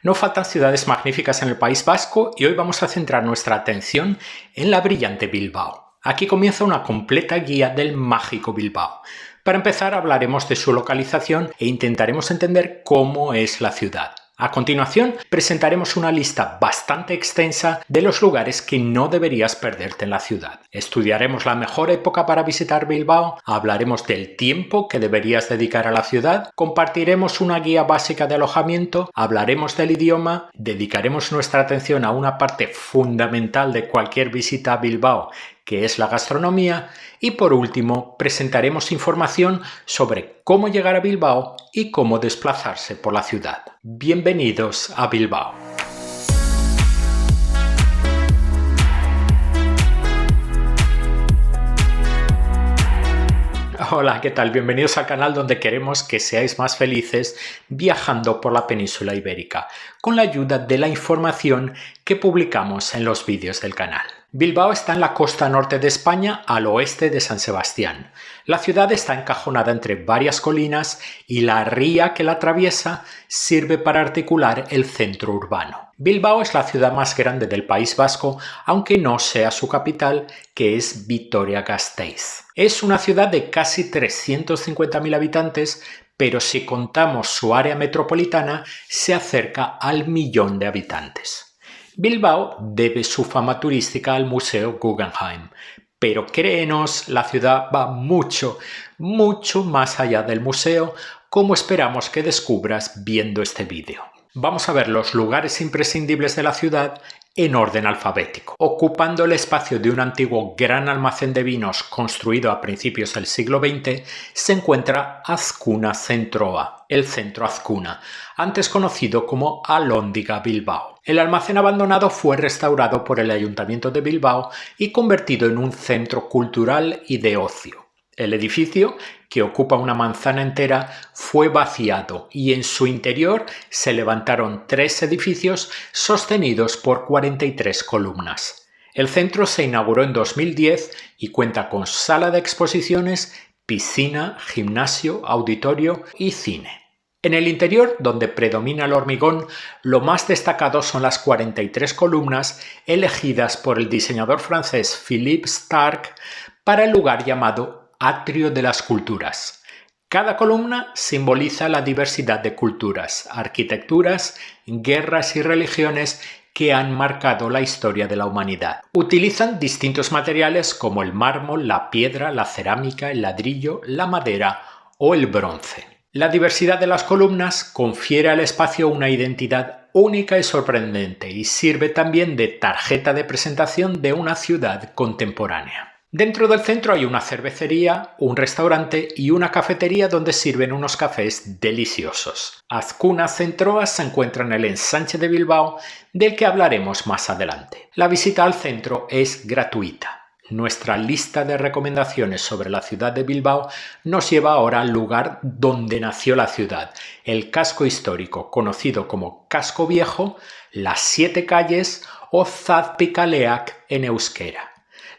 No faltan ciudades magníficas en el País Vasco y hoy vamos a centrar nuestra atención en la brillante Bilbao. Aquí comienza una completa guía del mágico Bilbao. Para empezar hablaremos de su localización e intentaremos entender cómo es la ciudad. A continuación, presentaremos una lista bastante extensa de los lugares que no deberías perderte en la ciudad. Estudiaremos la mejor época para visitar Bilbao, hablaremos del tiempo que deberías dedicar a la ciudad, compartiremos una guía básica de alojamiento, hablaremos del idioma, dedicaremos nuestra atención a una parte fundamental de cualquier visita a Bilbao, que es la gastronomía, y por último presentaremos información sobre cómo llegar a Bilbao y cómo desplazarse por la ciudad. Bienvenidos a Bilbao. Hola, ¿qué tal? Bienvenidos al canal donde queremos que seáis más felices viajando por la península ibérica, con la ayuda de la información que publicamos en los vídeos del canal. Bilbao está en la costa norte de España, al oeste de San Sebastián. La ciudad está encajonada entre varias colinas y la ría que la atraviesa sirve para articular el centro urbano. Bilbao es la ciudad más grande del País Vasco, aunque no sea su capital, que es Vitoria-Gasteiz. Es una ciudad de casi 350.000 habitantes, pero si contamos su área metropolitana, se acerca al millón de habitantes. Bilbao debe su fama turística al Museo Guggenheim, pero créenos, la ciudad va mucho más allá del museo, como esperamos que descubras viendo este vídeo. Vamos a ver los lugares imprescindibles de la ciudad en orden alfabético. Ocupando el espacio de un antiguo gran almacén de vinos construido a principios del siglo XX, se encuentra Azkuna Zentroa, el Centro Azkuna, antes conocido como Alhóndiga Bilbao. El almacén abandonado fue restaurado por el Ayuntamiento de Bilbao y convertido en un centro cultural y de ocio. El edificio, que ocupa una manzana entera, fue vaciado y en su interior se levantaron 3 edificios sostenidos por 43 columnas. El centro se inauguró en 2010 y cuenta con sala de exposiciones, piscina, gimnasio, auditorio y cine. En el interior, donde predomina el hormigón, lo más destacado son las 43 columnas elegidas por el diseñador francés Philippe Starck para el lugar llamado Atrio de las Culturas. Cada columna simboliza la diversidad de culturas, arquitecturas, guerras y religiones que han marcado la historia de la humanidad. Utilizan distintos materiales como el mármol, la piedra, la cerámica, el ladrillo, la madera o el bronce. La diversidad de las columnas confiere al espacio una identidad única y sorprendente y sirve también de tarjeta de presentación de una ciudad contemporánea. Dentro del centro hay una cervecería, un restaurante y una cafetería donde sirven unos cafés deliciosos. Azkuna Zentroa se encuentra en el ensanche de Bilbao, del que hablaremos más adelante. La visita al centro es gratuita. Nuestra lista de recomendaciones sobre la ciudad de Bilbao nos lleva ahora al lugar donde nació la ciudad, el casco histórico, conocido como Casco Viejo, las 7 calles o Zazpikaleak en euskera.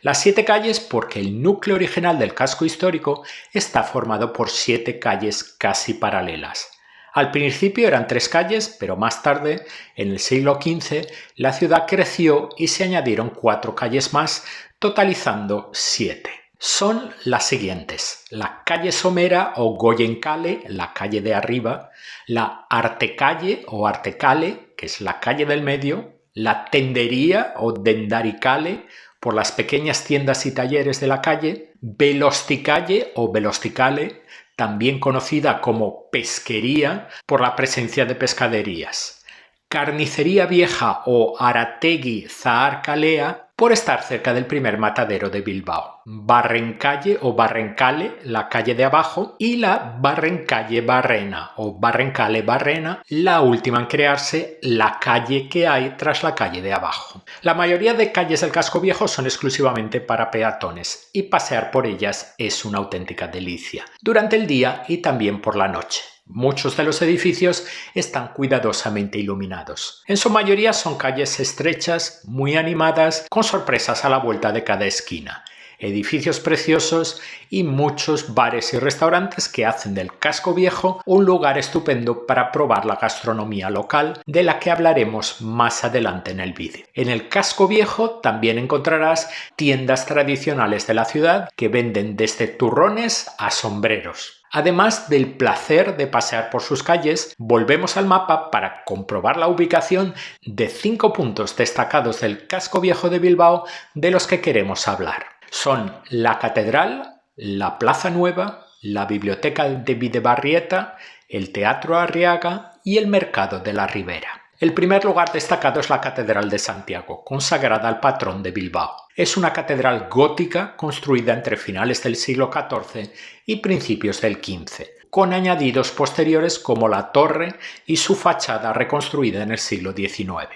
Las 7 calles porque el núcleo original del casco histórico está formado por 7 calles casi paralelas. Al principio eran 3 calles, pero más tarde, en el siglo XV, la ciudad creció y se añadieron 4 calles más, totalizando 7. Son las siguientes: la calle Somera o Goyenkale, la calle de arriba, la Artecalle o Artecale, que es la calle del medio, la Tendería o Dendaricale, por las pequeñas tiendas y talleres de la calle, Velosticalle o Velosticale, también conocida como pesquería por la presencia de pescaderías, Carnicería Vieja o Arategi Zaharkalea, por estar cerca del primer matadero de Bilbao, Barrencalle o Barrencale, la calle de abajo, y la Barrencalle Barrena o Barrencale Barrena, la última en crearse, la calle que hay tras la calle de abajo. La mayoría de calles del casco viejo son exclusivamente para peatones y pasear por ellas es una auténtica delicia, durante el día y también por la noche. Muchos de los edificios están cuidadosamente iluminados. En su mayoría son calles estrechas, muy animadas, con sorpresas a la vuelta de cada esquina. edificios preciosos y muchos bares y restaurantes que hacen del casco viejo un lugar estupendo para probar la gastronomía local, de la que hablaremos más adelante en el vídeo. En el casco viejo también encontrarás tiendas tradicionales de la ciudad que venden desde turrones a sombreros. Además del placer de pasear por sus calles, volvemos al mapa para comprobar la ubicación de 5 puntos destacados del casco viejo de Bilbao de los que queremos hablar. Son la Catedral, la Plaza Nueva, la Biblioteca de Bidebarrieta, el Teatro Arriaga y el Mercado de la Ribera. El primer lugar destacado es la Catedral de Santiago, consagrada al patrón de Bilbao. Es una catedral gótica construida entre finales del siglo XIV y principios del XV, con añadidos posteriores como la torre y su fachada reconstruida en el siglo XIX.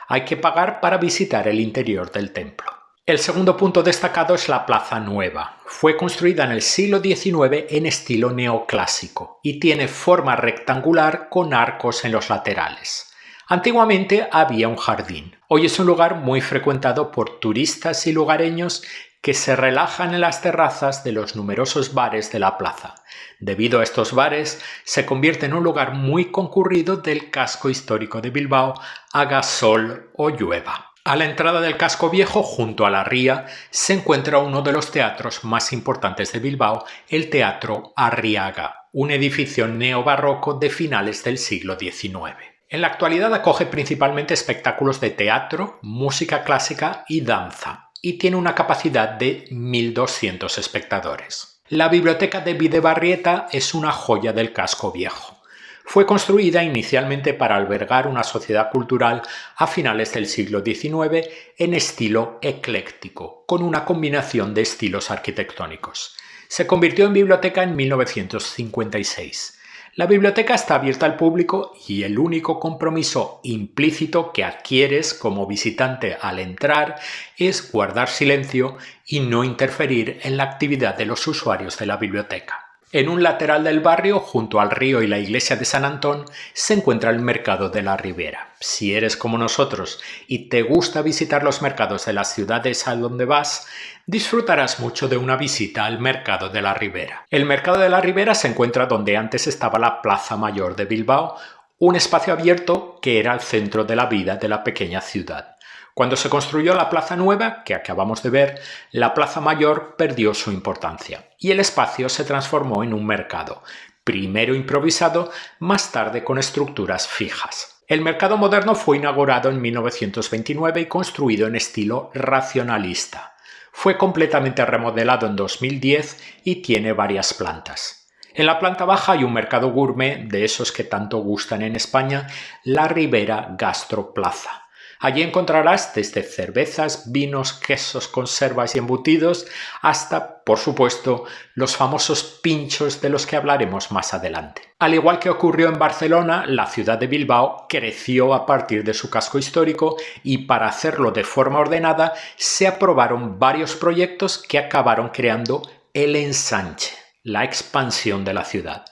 Hay que pagar para visitar el interior del templo. El segundo punto destacado es la Plaza Nueva. Fue construida en el siglo XIX en estilo neoclásico y tiene forma rectangular con arcos en los laterales. Antiguamente había un jardín. Hoy es un lugar muy frecuentado por turistas y lugareños que se relajan en las terrazas de los numerosos bares de la plaza. Debido a estos bares, se convierte en un lugar muy concurrido del casco histórico de Bilbao, haga sol o llueva. A la entrada del casco viejo, junto a la ría, se encuentra uno de los teatros más importantes de Bilbao, el Teatro Arriaga, un edificio neobarroco de finales del siglo XIX. En la actualidad acoge principalmente espectáculos de teatro, música clásica y danza, y tiene una capacidad de 1.200 espectadores. La Biblioteca de Bidebarrieta es una joya del casco viejo. Fue construida inicialmente para albergar una sociedad cultural a finales del siglo XIX en estilo ecléctico, con una combinación de estilos arquitectónicos. Se convirtió en biblioteca en 1956. La biblioteca está abierta al público y el único compromiso implícito que adquieres como visitante al entrar es guardar silencio y no interferir en la actividad de los usuarios de la biblioteca. En un lateral del barrio, junto al río y la iglesia de San Antón, se encuentra el Mercado de la Ribera. Si eres como nosotros y te gusta visitar los mercados de las ciudades a donde vas, disfrutarás mucho de una visita al Mercado de la Ribera. El Mercado de la Ribera se encuentra donde antes estaba la Plaza Mayor de Bilbao, un espacio abierto que era el centro de la vida de la pequeña ciudad. Cuando se construyó la Plaza Nueva, que acabamos de ver, la Plaza Mayor perdió su importancia y el espacio se transformó en un mercado, primero improvisado, más tarde con estructuras fijas. El mercado moderno fue inaugurado en 1929 y construido en estilo racionalista. Fue completamente remodelado en 2010 y tiene varias plantas. En la planta baja hay un mercado gourmet de esos que tanto gustan en España, la Ribera Gastroplaza. Allí encontrarás desde cervezas, vinos, quesos, conservas y embutidos hasta, por supuesto, los famosos pinchos de los que hablaremos más adelante. Al igual que ocurrió en Barcelona, la ciudad de Bilbao creció a partir de su casco histórico y para hacerlo de forma ordenada se aprobaron varios proyectos que acabaron creando el ensanche, la expansión de la ciudad.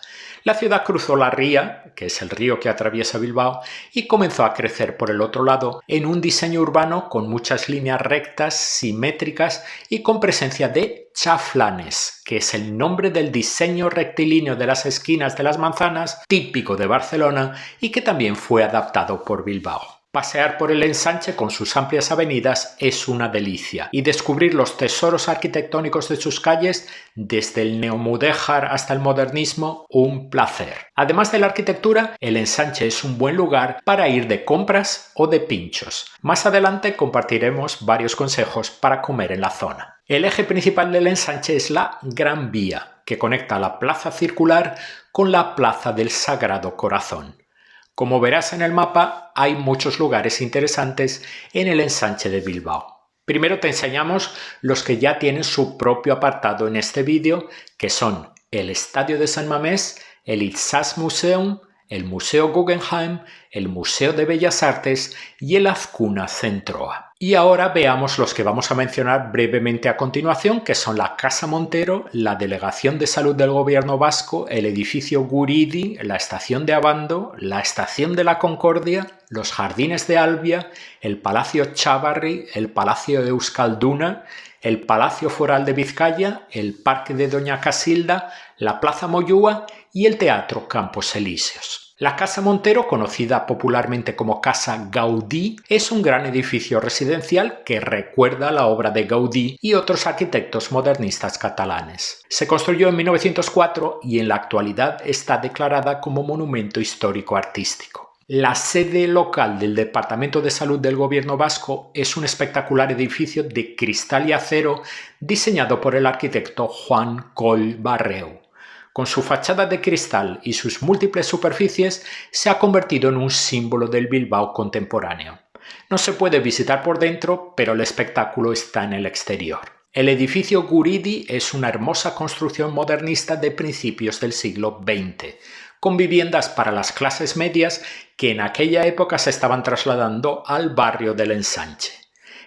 La ciudad cruzó la ría, que es el río que atraviesa Bilbao, y comenzó a crecer por el otro lado en un diseño urbano con muchas líneas rectas, simétricas y con presencia de chaflanes, que es el nombre del diseño rectilíneo de las esquinas de las manzanas, típico de Barcelona y que también fue adaptado por Bilbao. Pasear por el ensanche con sus amplias avenidas es una delicia y descubrir los tesoros arquitectónicos de sus calles, desde el neomudéjar hasta el modernismo, un placer. Además de la arquitectura, el ensanche es un buen lugar para ir de compras o de pinchos. Más adelante compartiremos varios consejos para comer en la zona. El eje principal del ensanche es la Gran Vía, que conecta la Plaza Circular con la Plaza del Sagrado Corazón. Como verás en el mapa, hay muchos lugares interesantes en el ensanche de Bilbao. Primero te enseñamos los que ya tienen su propio apartado en este vídeo, que son el Estadio de San Mamés, el Ixas Museum, el Museo Guggenheim, el Museo de Bellas Artes y el Azcuna Zentroa. Y ahora veamos los que vamos a mencionar brevemente a continuación, que son la Casa Montero, la Delegación de Salud del Gobierno Vasco, el edificio Guridi, la Estación de Abando, la Estación de la Concordia, los Jardines de Albia, el Palacio Chávarri, el Palacio de Euskalduna, el Palacio Foral de Vizcaya, el Parque de Doña Casilda, la Plaza Moyúa y el Teatro Campos Elíseos. La Casa Montero, conocida popularmente como Casa Gaudí, es un gran edificio residencial que recuerda la obra de Gaudí y otros arquitectos modernistas catalanes. Se construyó en 1904 y en la actualidad está declarada como Monumento Histórico Artístico. La sede local del Departamento de Salud del Gobierno Vasco es un espectacular edificio de cristal y acero diseñado por el arquitecto Juan Coll Barreu. Con su fachada de cristal y sus múltiples superficies, se ha convertido en un símbolo del Bilbao contemporáneo. No se puede visitar por dentro, pero el espectáculo está en el exterior. El edificio Guridi es una hermosa construcción modernista de principios del siglo XX, con viviendas para las clases medias que en aquella época se estaban trasladando al barrio del Ensanche.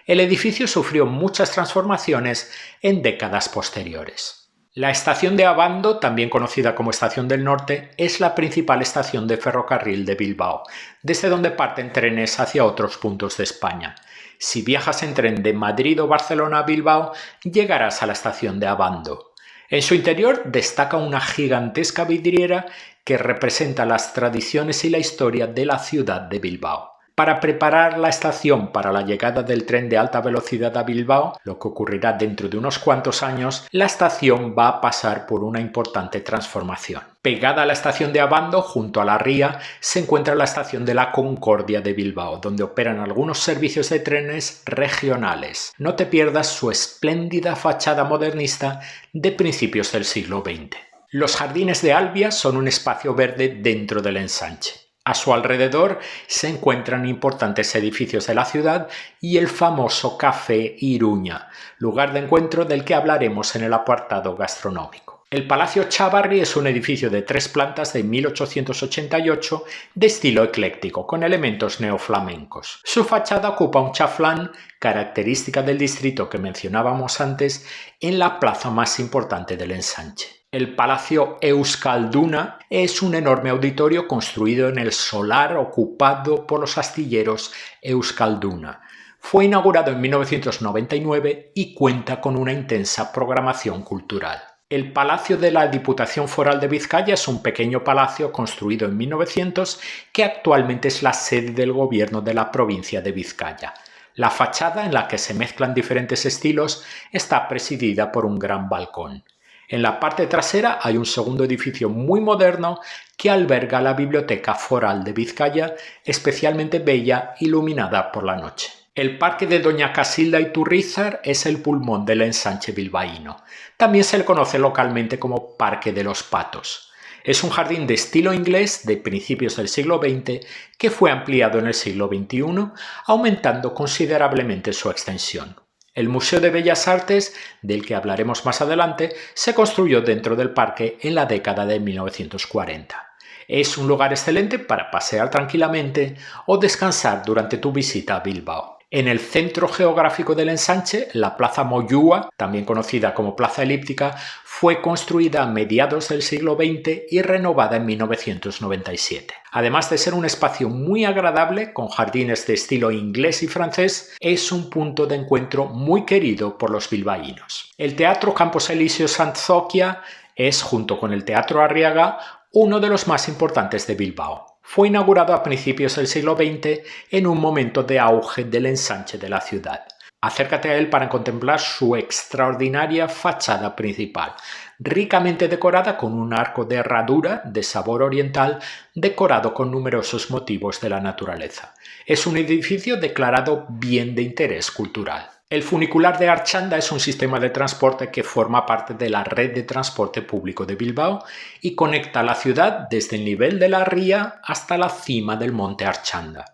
El edificio sufrió muchas transformaciones en décadas posteriores. La estación de Abando, también conocida como Estación del Norte, es la principal estación de ferrocarril de Bilbao, desde donde parten trenes hacia otros puntos de España. Si viajas en tren de Madrid o Barcelona a Bilbao, llegarás a la estación de Abando. En su interior destaca una gigantesca vidriera que representa las tradiciones y la historia de la ciudad de Bilbao. Para preparar la estación para la llegada del tren de alta velocidad a Bilbao, lo que ocurrirá dentro de unos cuantos años, la estación va a pasar por una importante transformación. Pegada a la estación de Abando, junto a la ría, se encuentra la estación de la Concordia de Bilbao, donde operan algunos servicios de trenes regionales. No te pierdas su espléndida fachada modernista de principios del siglo XX. Los Jardines de Albia son un espacio verde dentro del ensanche. A su alrededor se encuentran importantes edificios de la ciudad y el famoso Café Iruña, lugar de encuentro del que hablaremos en el apartado gastronómico. El Palacio Chávarri es un edificio de 3 plantas de 1888 de estilo ecléctico, con elementos neoflamencos. Su fachada ocupa un chaflán, característica del distrito que mencionábamos antes, en la plaza más importante del ensanche. El Palacio Euskalduna es un enorme auditorio construido en el solar ocupado por los astilleros Euskalduna. Fue inaugurado en 1999 y cuenta con una intensa programación cultural. El Palacio de la Diputación Foral de Vizcaya es un pequeño palacio construido en 1900 que actualmente es la sede del gobierno de la provincia de Vizcaya. La fachada, en la que se mezclan diferentes estilos, está presidida por un gran balcón. En la parte trasera hay un segundo edificio muy moderno que alberga la Biblioteca Foral de Vizcaya, especialmente bella, iluminada por la noche. El Parque de Doña Casilda y Turrizar es el pulmón del ensanche bilbaíno. También se le conoce localmente como Parque de los Patos. Es un jardín de estilo inglés de principios del siglo XX que fue ampliado en el siglo XXI, aumentando considerablemente su extensión. El Museo de Bellas Artes, del que hablaremos más adelante, se construyó dentro del parque en la década de 1940. Es un lugar excelente para pasear tranquilamente o descansar durante tu visita a Bilbao. En el centro geográfico del ensanche, la Plaza Moyúa, también conocida como Plaza Elíptica, fue construida a mediados del siglo XX y renovada en 1997. Además de ser un espacio muy agradable, con jardines de estilo inglés y francés, es un punto de encuentro muy querido por los bilbaínos. El Teatro Campos Elíseos Antzoquia es, junto con el Teatro Arriaga, uno de los más importantes de Bilbao. Fue inaugurado a principios del siglo XX en un momento de auge del ensanche de la ciudad. Acércate a él para contemplar su extraordinaria fachada principal, ricamente decorada con un arco de herradura de sabor oriental decorado con numerosos motivos de la naturaleza. Es un edificio declarado bien de interés cultural. El funicular de Artxanda es un sistema de transporte que forma parte de la red de transporte público de Bilbao y conecta la ciudad desde el nivel de la ría hasta la cima del monte Artxanda.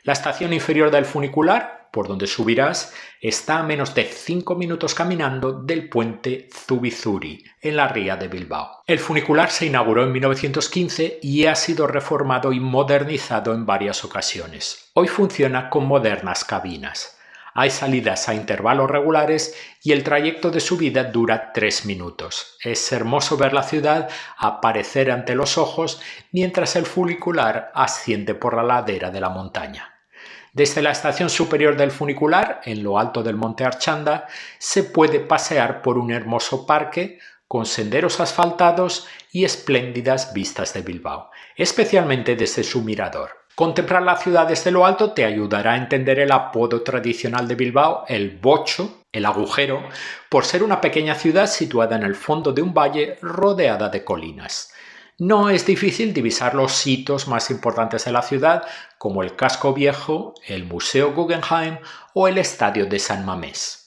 La estación inferior del funicular, por donde subirás, está a menos de 5 minutos caminando del puente Zubizuri, en la ría de Bilbao. El funicular se inauguró en 1915 y ha sido reformado y modernizado en varias ocasiones. Hoy funciona con modernas cabinas. Hay salidas a intervalos regulares y el trayecto de subida dura 3 minutos. Es hermoso ver la ciudad aparecer ante los ojos mientras el funicular asciende por la ladera de la montaña. Desde la estación superior del funicular, en lo alto del monte Artxanda, se puede pasear por un hermoso parque con senderos asfaltados y espléndidas vistas de Bilbao, especialmente desde su mirador. Contemplar la ciudad desde lo alto te ayudará a entender el apodo tradicional de Bilbao, el Bocho, el agujero, por ser una pequeña ciudad situada en el fondo de un valle rodeada de colinas. No es difícil divisar los hitos más importantes de la ciudad, como el Casco Viejo, el Museo Guggenheim o el Estadio de San Mamés.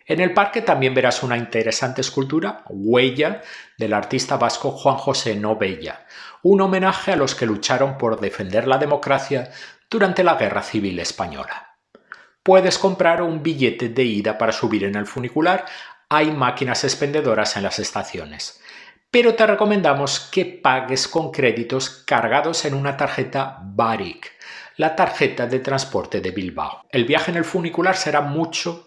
En el parque también verás una interesante escultura, Huella, del artista vasco Juan José Novella, un homenaje a los que lucharon por defender la democracia durante la Guerra Civil Española. Puedes comprar un billete de ida para subir en el funicular, hay máquinas expendedoras en las estaciones. Pero te recomendamos que pagues con créditos cargados en una tarjeta Barik, la tarjeta de transporte de Bilbao. El viaje en el funicular será mucho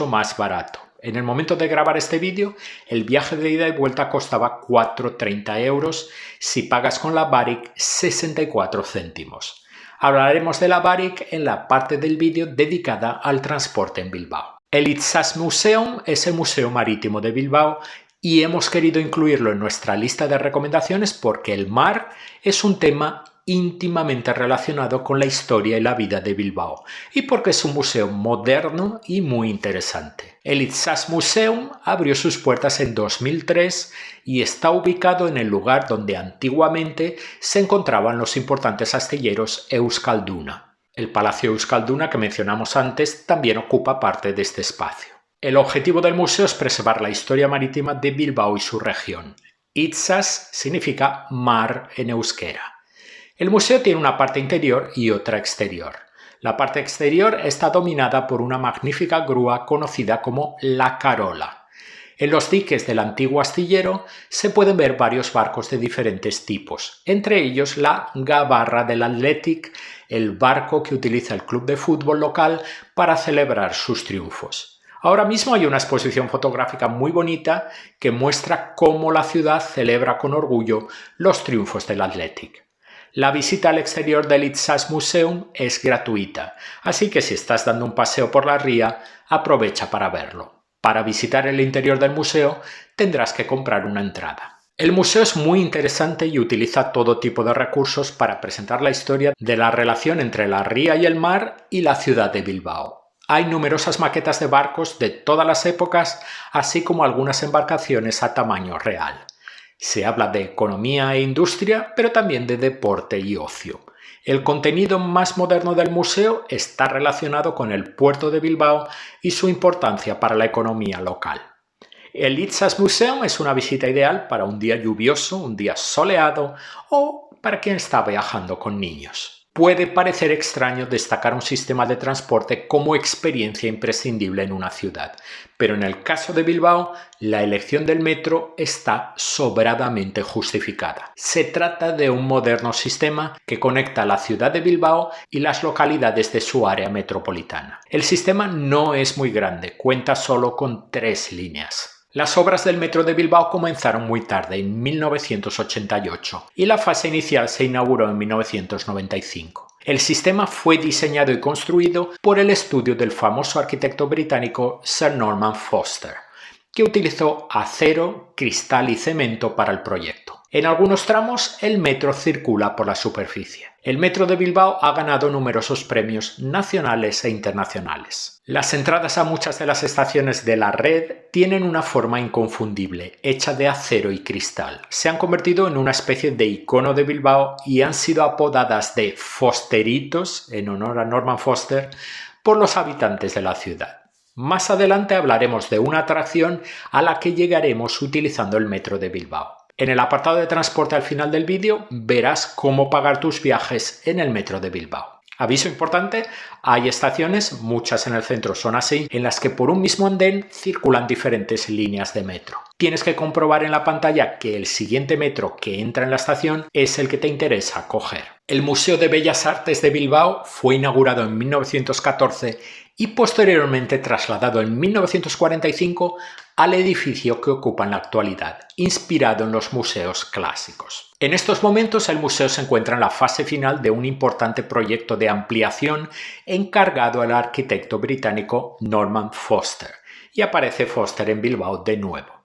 más barato. En el momento de grabar este vídeo, el viaje de ida y vuelta costaba 4,30 €, si pagas con la Barik 64 céntimos. Hablaremos de la Barik en la parte del vídeo dedicada al transporte en Bilbao. El Itzasmuseum es el museo marítimo de Bilbao y hemos querido incluirlo en nuestra lista de recomendaciones porque el mar es un tema íntimamente relacionado con la historia y la vida de Bilbao y porque es un museo moderno y muy interesante. El Itzasmuseum abrió sus puertas en 2003 y está ubicado en el lugar donde antiguamente se encontraban los importantes astilleros Euskalduna. El Palacio Euskalduna que mencionamos antes también ocupa parte de este espacio. El objetivo del museo es preservar la historia marítima de Bilbao y su región. Itzas significa mar en euskera. El museo tiene una parte interior y otra exterior. La parte exterior está dominada por una magnífica grúa conocida como La Carola. En los diques del antiguo astillero se pueden ver varios barcos de diferentes tipos, entre ellos la Gabarra del Athletic, el barco que utiliza el club de fútbol local para celebrar sus triunfos. Ahora mismo hay una exposición fotográfica muy bonita que muestra cómo la ciudad celebra con orgullo los triunfos del Athletic. La visita al exterior del Itzasmuseum es gratuita, así que si estás dando un paseo por la ría, aprovecha para verlo. Para visitar el interior del museo tendrás que comprar una entrada. El museo es muy interesante y utiliza todo tipo de recursos para presentar la historia de la relación entre la ría y el mar y la ciudad de Bilbao. Hay numerosas maquetas de barcos de todas las épocas, así como algunas embarcaciones a tamaño real. Se habla de economía e industria, pero también de deporte y ocio. El contenido más moderno del museo está relacionado con el puerto de Bilbao y su importancia para la economía local. El Itzasmuseum es una visita ideal para un día lluvioso, un día soleado o para quien está viajando con niños. Puede parecer extraño destacar un sistema de transporte como experiencia imprescindible en una ciudad, pero en el caso de Bilbao, la elección del metro está sobradamente justificada. Se trata de un moderno sistema que conecta la ciudad de Bilbao y las localidades de su área metropolitana. El sistema no es muy grande, cuenta solo con 3 líneas. Las obras del metro de Bilbao comenzaron muy tarde, en 1988, y la fase inicial se inauguró en 1995. El sistema fue diseñado y construido por el estudio del famoso arquitecto británico Sir Norman Foster, que utilizó acero, cristal y cemento para el proyecto. En algunos tramos el metro circula por la superficie. El metro de Bilbao ha ganado numerosos premios nacionales e internacionales. Las entradas a muchas de las estaciones de la red tienen una forma inconfundible, hecha de acero y cristal. Se han convertido en una especie de icono de Bilbao y han sido apodadas de Fosteritos, en honor a Norman Foster, por los habitantes de la ciudad. Más adelante hablaremos de una atracción a la que llegaremos utilizando el metro de Bilbao. En el apartado de transporte al final del vídeo verás cómo pagar tus viajes en el metro de Bilbao. Aviso importante, hay estaciones, muchas en el centro son así, en las que por un mismo andén circulan diferentes líneas de metro. Tienes que comprobar en la pantalla que el siguiente metro que entra en la estación es el que te interesa coger. El Museo de Bellas Artes de Bilbao fue inaugurado en 1914 y posteriormente trasladado en 1945 al edificio que ocupa en la actualidad, inspirado en los museos clásicos. En estos momentos el museo se encuentra en la fase final de un importante proyecto de ampliación encargado al arquitecto británico Norman Foster, y aparece Foster en Bilbao de nuevo.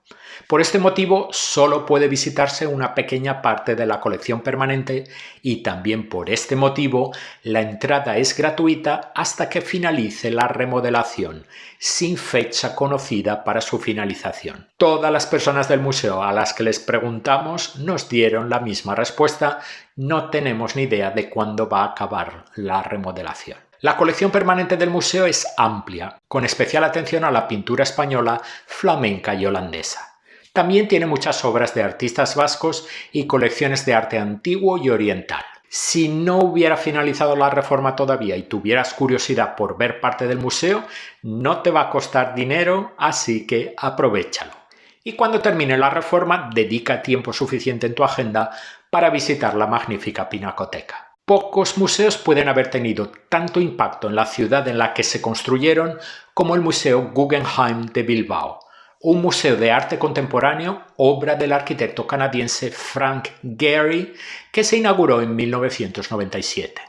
Por este motivo solo puede visitarse una pequeña parte de la colección permanente y también por este motivo la entrada es gratuita hasta que finalice la remodelación, sin fecha conocida para su finalización. Todas las personas del museo a las que les preguntamos nos dieron la misma respuesta: no tenemos ni idea de cuándo va a acabar la remodelación. La colección permanente del museo es amplia, con especial atención a la pintura española, flamenca y holandesa. También tiene muchas obras de artistas vascos y colecciones de arte antiguo y oriental. Si no hubiera finalizado la reforma todavía y tuvieras curiosidad por ver parte del museo, no te va a costar dinero, así que aprovéchalo. Y cuando termine la reforma, dedica tiempo suficiente en tu agenda para visitar la magnífica pinacoteca. Pocos museos pueden haber tenido tanto impacto en la ciudad en la que se construyeron como el Museo Guggenheim de Bilbao, un museo de arte contemporáneo, obra del arquitecto canadiense Frank Gehry, que se inauguró en 1997.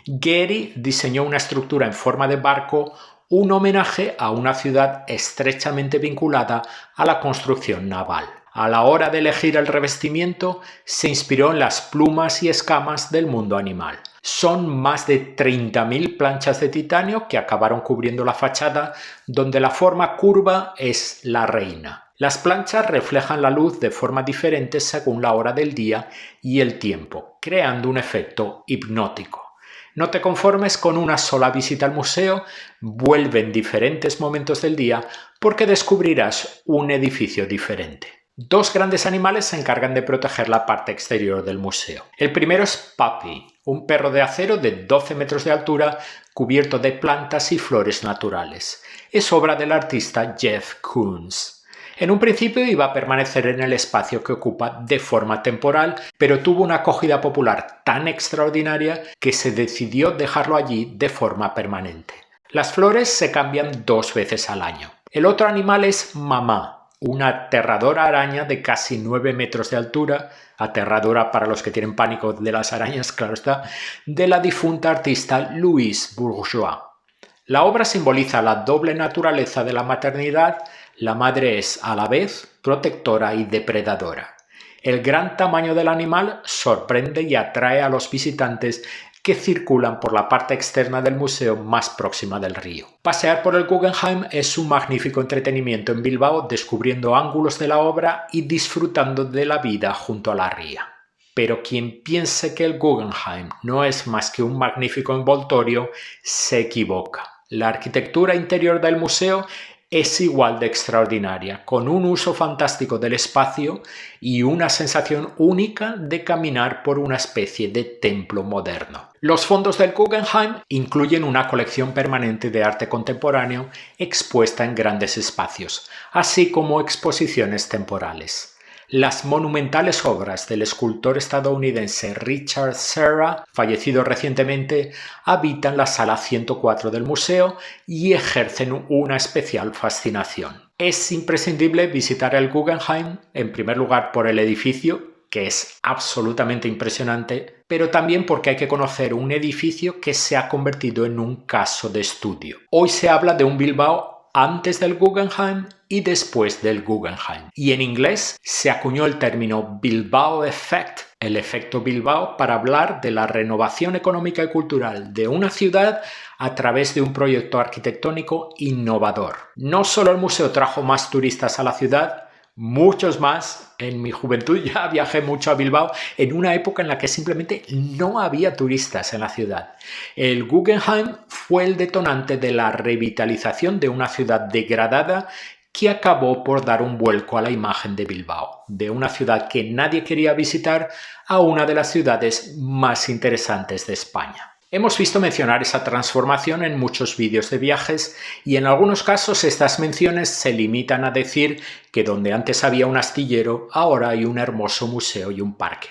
Gehry diseñó una estructura en forma de barco, un homenaje a una ciudad estrechamente vinculada a la construcción naval. A la hora de elegir el revestimiento, se inspiró en las plumas y escamas del mundo animal. Son más de 30.000 planchas de titanio que acabaron cubriendo la fachada, donde la forma curva es la reina. Las planchas reflejan la luz de forma diferente según la hora del día y el tiempo, creando un efecto hipnótico. No te conformes con una sola visita al museo, vuelve en diferentes momentos del día porque descubrirás un edificio diferente. Dos grandes animales se encargan de proteger la parte exterior del museo. El primero es Puppy, un perro de acero de 12 metros de altura cubierto de plantas y flores naturales. Es obra del artista Jeff Koons. En un principio iba a permanecer en el espacio que ocupa de forma temporal, pero tuvo una acogida popular tan extraordinaria que se decidió dejarlo allí de forma permanente. Las flores se cambian 2 veces al año. El otro animal es Mamá, una aterradora araña de casi 9 metros de altura, aterradora para los que tienen pánico de las arañas, claro está, de la difunta artista Louise Bourgeois. La obra simboliza la doble naturaleza de la maternidad. La madre es a la vez protectora y depredadora. El gran tamaño del animal sorprende y atrae a los visitantes que circulan por la parte externa del museo más próxima del río. Pasear por el Guggenheim es un magnífico entretenimiento en Bilbao, descubriendo ángulos de la obra y disfrutando de la vida junto a la ría. Pero quien piense que el Guggenheim no es más que un magnífico envoltorio, se equivoca. La arquitectura interior del museo es igual de extraordinaria, con un uso fantástico del espacio y una sensación única de caminar por una especie de templo moderno. Los fondos del Guggenheim incluyen una colección permanente de arte contemporáneo expuesta en grandes espacios, así como exposiciones temporales. Las monumentales obras del escultor estadounidense Richard Serra, fallecido recientemente, habitan la sala 104 del museo y ejercen una especial fascinación. Es imprescindible visitar el Guggenheim, en primer lugar por el edificio, que es absolutamente impresionante, pero también porque hay que conocer un edificio que se ha convertido en un caso de estudio. Hoy se habla de un Bilbao antes del Guggenheim y después del Guggenheim. Y en inglés se acuñó el término Bilbao Effect, el efecto Bilbao, para hablar de la renovación económica y cultural de una ciudad a través de un proyecto arquitectónico innovador. No solo el museo trajo más turistas a la ciudad, muchos más. En mi juventud ya viajé mucho a Bilbao en una época en la que simplemente no había turistas en la ciudad. El Guggenheim fue el detonante de la revitalización de una ciudad degradada que acabó por dar un vuelco a la imagen de Bilbao, de una ciudad que nadie quería visitar a una de las ciudades más interesantes de España. Hemos visto mencionar esa transformación en muchos vídeos de viajes y en algunos casos estas menciones se limitan a decir que donde antes había un astillero, ahora hay un hermoso museo y un parque.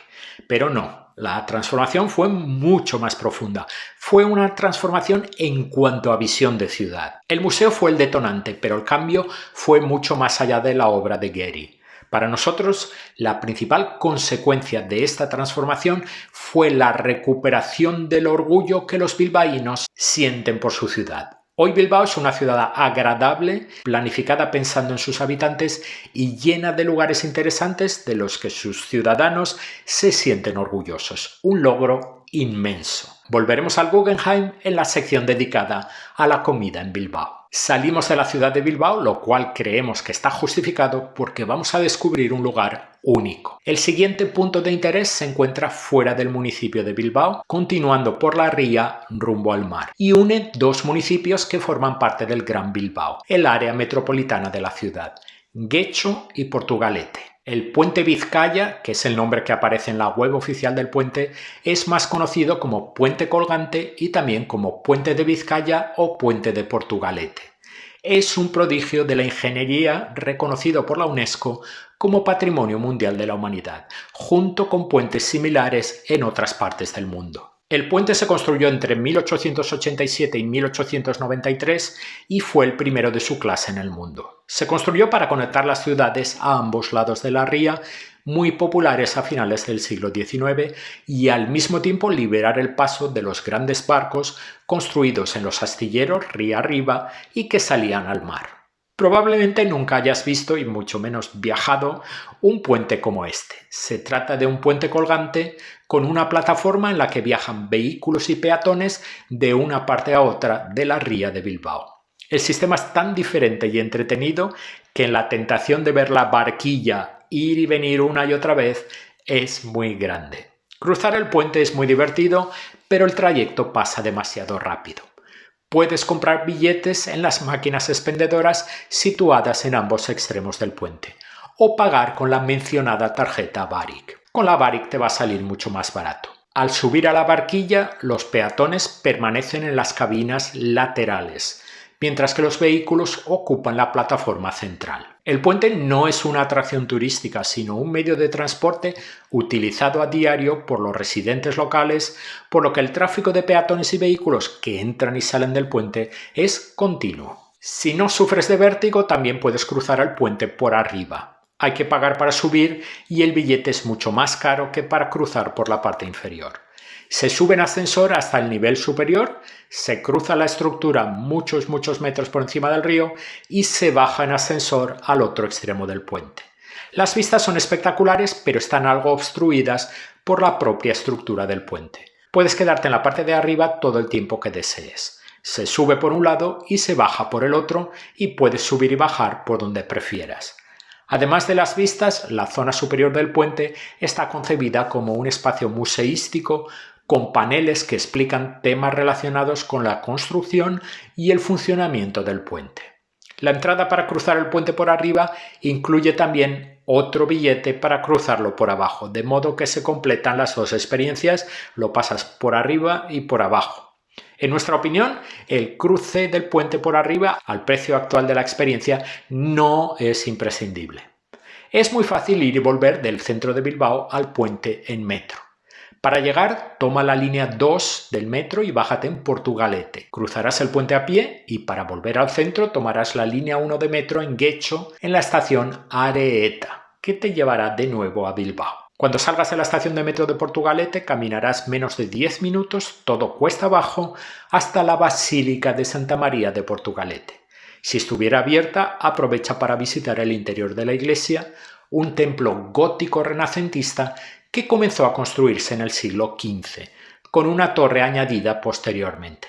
Pero no, la transformación fue mucho más profunda. Fue una transformación en cuanto a visión de ciudad. El museo fue el detonante, pero el cambio fue mucho más allá de la obra de Gehry. Para nosotros, la principal consecuencia de esta transformación fue la recuperación del orgullo que los bilbaínos sienten por su ciudad. Hoy Bilbao es una ciudad agradable, planificada pensando en sus habitantes y llena de lugares interesantes de los que sus ciudadanos se sienten orgullosos. Un logro inmenso. Volveremos al Guggenheim en la sección dedicada a la comida en Bilbao. Salimos de la ciudad de Bilbao, lo cual creemos que está justificado porque vamos a descubrir un lugar único. El siguiente punto de interés se encuentra fuera del municipio de Bilbao, continuando por la ría rumbo al mar, y une dos municipios que forman parte del Gran Bilbao, el área metropolitana de la ciudad, Getxo y Portugalete. El puente Vizcaya, que es el nombre que aparece en la web oficial del puente, es más conocido como puente colgante y también como puente de Vizcaya o puente de Portugalete. Es un prodigio de la ingeniería reconocido por la UNESCO como Patrimonio Mundial de la Humanidad, junto con puentes similares en otras partes del mundo. El puente se construyó entre 1887 y 1893 y fue el primero de su clase en el mundo. Se construyó para conectar las ciudades a ambos lados de la ría, muy populares a finales del siglo XIX, y al mismo tiempo liberar el paso de los grandes barcos construidos en los astilleros ría arriba y que salían al mar. Probablemente nunca hayas visto, y mucho menos viajado, un puente como este. Se trata de un puente colgante con una plataforma en la que viajan vehículos y peatones de una parte a otra de la ría de Bilbao. El sistema es tan diferente y entretenido que en la tentación de ver la barquilla ir y venir una y otra vez es muy grande. Cruzar el puente es muy divertido, pero el trayecto pasa demasiado rápido. Puedes comprar billetes en las máquinas expendedoras situadas en ambos extremos del puente o pagar con la mencionada tarjeta Varig. Con la Varig te va a salir mucho más barato. Al subir a la barquilla, los peatones permanecen en las cabinas laterales, mientras que los vehículos ocupan la plataforma central. El puente no es una atracción turística, sino un medio de transporte utilizado a diario por los residentes locales, por lo que el tráfico de peatones y vehículos que entran y salen del puente es continuo. Si no sufres de vértigo, también puedes cruzar el puente por arriba. Hay que pagar para subir y el billete es mucho más caro que para cruzar por la parte inferior. Se sube en ascensor hasta el nivel superior, se cruza la estructura muchos metros por encima del río y se baja en ascensor al otro extremo del puente. Las vistas son espectaculares, pero están algo obstruidas por la propia estructura del puente. Puedes quedarte en la parte de arriba todo el tiempo que desees. Se sube por un lado y se baja por el otro y puedes subir y bajar por donde prefieras. Además de las vistas, la zona superior del puente está concebida como un espacio museístico con paneles que explican temas relacionados con la construcción y el funcionamiento del puente. La entrada para cruzar el puente por arriba incluye también otro billete para cruzarlo por abajo, de modo que se completan las dos experiencias, lo pasas por arriba y por abajo. En nuestra opinión, el cruce del puente por arriba, al precio actual de la experiencia, no es imprescindible. Es muy fácil ir y volver del centro de Bilbao al puente en metro. Para llegar, toma la línea 2 del metro y bájate en Portugalete. Cruzarás el puente a pie y para volver al centro tomarás la línea 1 de metro en Getxo en la estación Areeta, que te llevará de nuevo a Bilbao. Cuando salgas de la estación de metro de Portugalete caminarás menos de 10 minutos, todo cuesta abajo, hasta la Basílica de Santa María de Portugalete. Si estuviera abierta, aprovecha para visitar el interior de la iglesia, un templo gótico renacentista que comenzó a construirse en el siglo XV, con una torre añadida posteriormente.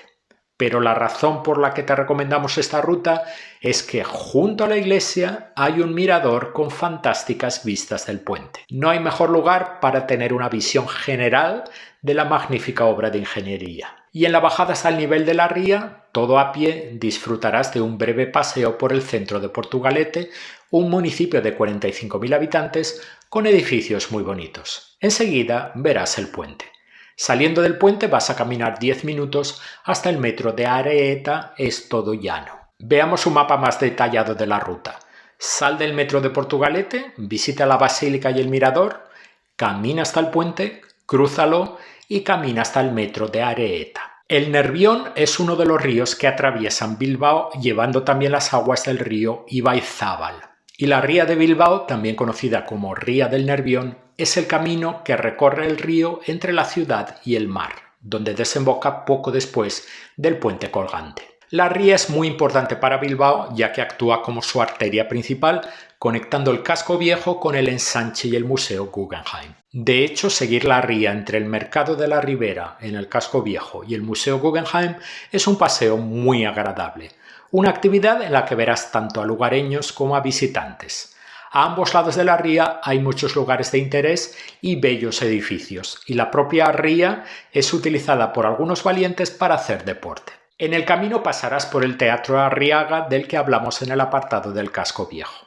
Pero la razón por la que te recomendamos esta ruta es que junto a la iglesia hay un mirador con fantásticas vistas del puente. No hay mejor lugar para tener una visión general de la magnífica obra de ingeniería. Y en la bajada hasta el nivel de la ría, todo a pie, disfrutarás de un breve paseo por el centro de Portugalete, un municipio de 45.000 habitantes con edificios muy bonitos. Enseguida verás el puente. Saliendo del puente vas a caminar 10 minutos hasta el metro de Areeta, es todo llano. Veamos un mapa más detallado de la ruta. Sal del metro de Portugalete, visita la basílica y el mirador, camina hasta el puente, crúzalo y camina hasta el metro de Areeta. El Nervión es uno de los ríos que atraviesan Bilbao, llevando también las aguas del río Ibaizábal. Y la ría de Bilbao, también conocida como Ría del Nervión, es el camino que recorre el río entre la ciudad y el mar, donde desemboca poco después del puente colgante. La ría es muy importante para Bilbao, ya que actúa como su arteria principal, conectando el casco viejo con el ensanche y el Museo Guggenheim. De hecho, seguir la ría entre el Mercado de la Ribera, en el casco viejo, y el Museo Guggenheim es un paseo muy agradable. Una actividad en la que verás tanto a lugareños como a visitantes. A ambos lados de la ría hay muchos lugares de interés y bellos edificios, y la propia ría es utilizada por algunos valientes para hacer deporte. En el camino pasarás por el Teatro Arriaga del que hablamos en el apartado del casco viejo.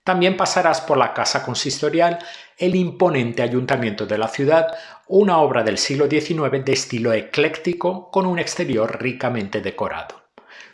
También pasarás por la Casa Consistorial, el imponente ayuntamiento de la ciudad, una obra del siglo XIX de estilo ecléctico con un exterior ricamente decorado.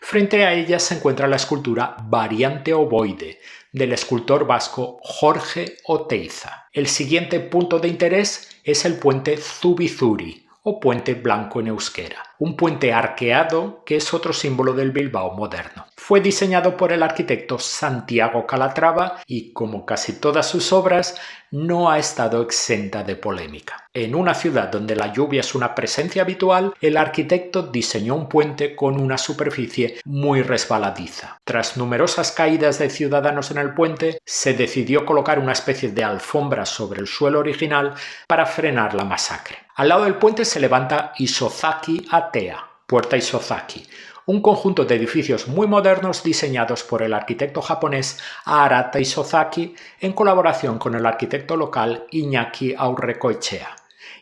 Frente a ella se encuentra la escultura Variante Ovoide, del escultor vasco Jorge Oteiza. El siguiente punto de interés es el puente Zubizuri, o puente blanco en euskera, un puente arqueado que es otro símbolo del Bilbao moderno. Fue diseñado por el arquitecto Santiago Calatrava y, como casi todas sus obras, no ha estado exenta de polémica. En una ciudad donde la lluvia es una presencia habitual, el arquitecto diseñó un puente con una superficie muy resbaladiza. Tras numerosas caídas de ciudadanos en el puente, se decidió colocar una especie de alfombra sobre el suelo original para frenar la masacre. Al lado del puente se levanta Isozaki Atea, Puerta Isozaki, un conjunto de edificios muy modernos diseñados por el arquitecto japonés Arata Isozaki en colaboración con el arquitecto local Iñaki Aurrekoetxea,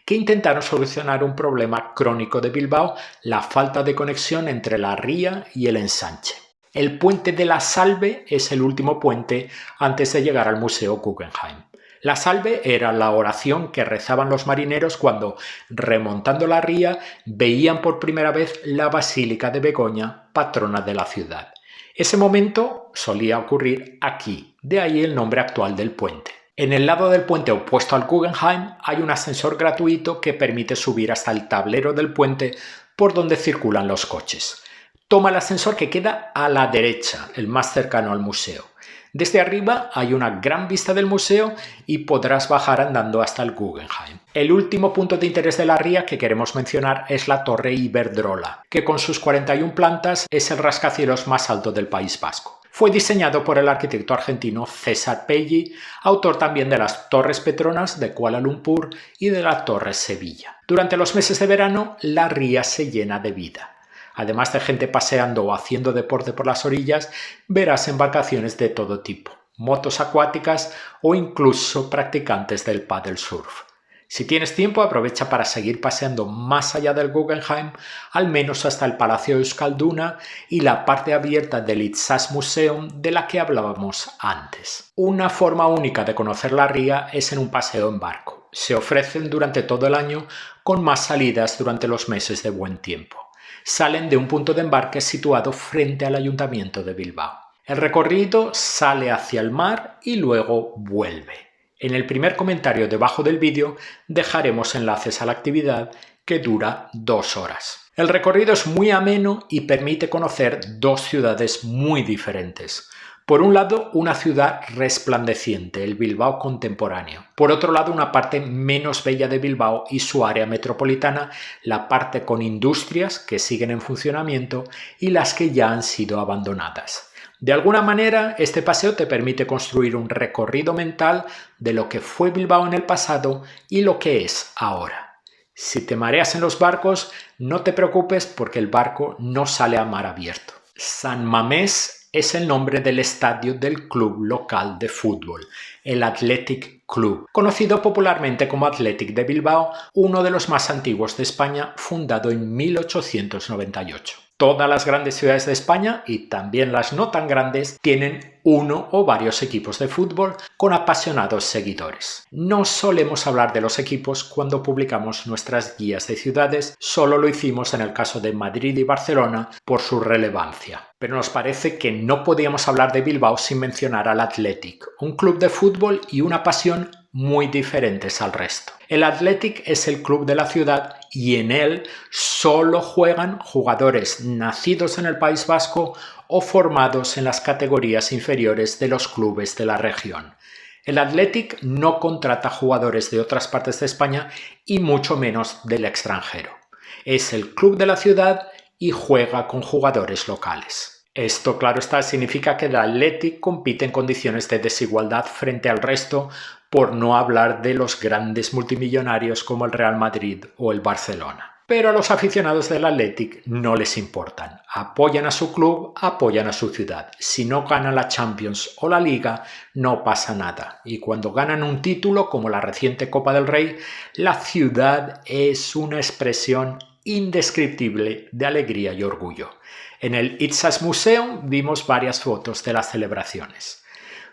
que intentaron solucionar un problema crónico de Bilbao, la falta de conexión entre la ría y el ensanche. El puente de la Salve es el último puente antes de llegar al Museo Guggenheim. La Salve era la oración que rezaban los marineros cuando, remontando la ría, veían por primera vez la Basílica de Begoña, patrona de la ciudad. Ese momento solía ocurrir aquí, de ahí el nombre actual del puente. En el lado del puente opuesto al Guggenheim hay un ascensor gratuito que permite subir hasta el tablero del puente por donde circulan los coches. Toma el ascensor que queda a la derecha, el más cercano al museo. Desde arriba hay una gran vista del museo y podrás bajar andando hasta el Guggenheim. El último punto de interés de la ría que queremos mencionar es la Torre Iberdrola, que con sus 41 plantas es el rascacielos más alto del País Vasco. Fue diseñado por el arquitecto argentino César Pelli, autor también de las Torres Petronas de Kuala Lumpur y de la Torre Sevilla. Durante los meses de verano, la ría se llena de vida. Además de gente paseando o haciendo deporte por las orillas, verás embarcaciones de todo tipo, motos acuáticas o incluso practicantes del paddle surf. Si tienes tiempo, aprovecha para seguir paseando más allá del Guggenheim, al menos hasta el Palacio Euskalduna y la parte abierta del Itzás Museum de la que hablábamos antes. Una forma única de conocer la ría es en un paseo en barco. Se ofrecen durante todo el año, con más salidas durante los meses de buen tiempo. Salen de un punto de embarque situado frente al Ayuntamiento de Bilbao. El recorrido sale hacia el mar y luego vuelve. En el primer comentario debajo del vídeo dejaremos enlaces a la actividad que dura 2 horas. El recorrido es muy ameno y permite conocer dos ciudades muy diferentes. Por un lado, una ciudad resplandeciente, el Bilbao contemporáneo. Por otro lado, una parte menos bella de Bilbao y su área metropolitana, la parte con industrias que siguen en funcionamiento y las que ya han sido abandonadas. De alguna manera, este paseo te permite construir un recorrido mental de lo que fue Bilbao en el pasado y lo que es ahora. Si te mareas en los barcos, no te preocupes porque el barco no sale a mar abierto. San Mamés es el nombre del estadio del club local de fútbol, el Athletic Club, conocido popularmente como Athletic de Bilbao, uno de los más antiguos de España, fundado en 1898. Todas las grandes ciudades de España, y también las no tan grandes, tienen uno o varios equipos de fútbol con apasionados seguidores. No solemos hablar de los equipos cuando publicamos nuestras guías de ciudades, solo lo hicimos en el caso de Madrid y Barcelona por su relevancia. Pero nos parece que no podíamos hablar de Bilbao sin mencionar al Athletic, un club de fútbol y una pasión muy diferentes al resto. El Athletic es el club de la ciudad y en él solo juegan jugadores nacidos en el País Vasco o formados en las categorías inferiores de los clubes de la región. El Athletic no contrata jugadores de otras partes de España y mucho menos del extranjero. Es el club de la ciudad y juega con jugadores locales. Esto, claro está, significa que el Athletic compite en condiciones de desigualdad frente al resto, por no hablar de los grandes multimillonarios como el Real Madrid o el Barcelona. Pero a los aficionados del Athletic no les importan. Apoyan a su club, apoyan a su ciudad. Si no ganan la Champions o la Liga, no pasa nada. Y cuando ganan un título, como la reciente Copa del Rey, la ciudad es una expresión indescriptible de alegría y orgullo. En el Itzas Museum vimos varias fotos de las celebraciones.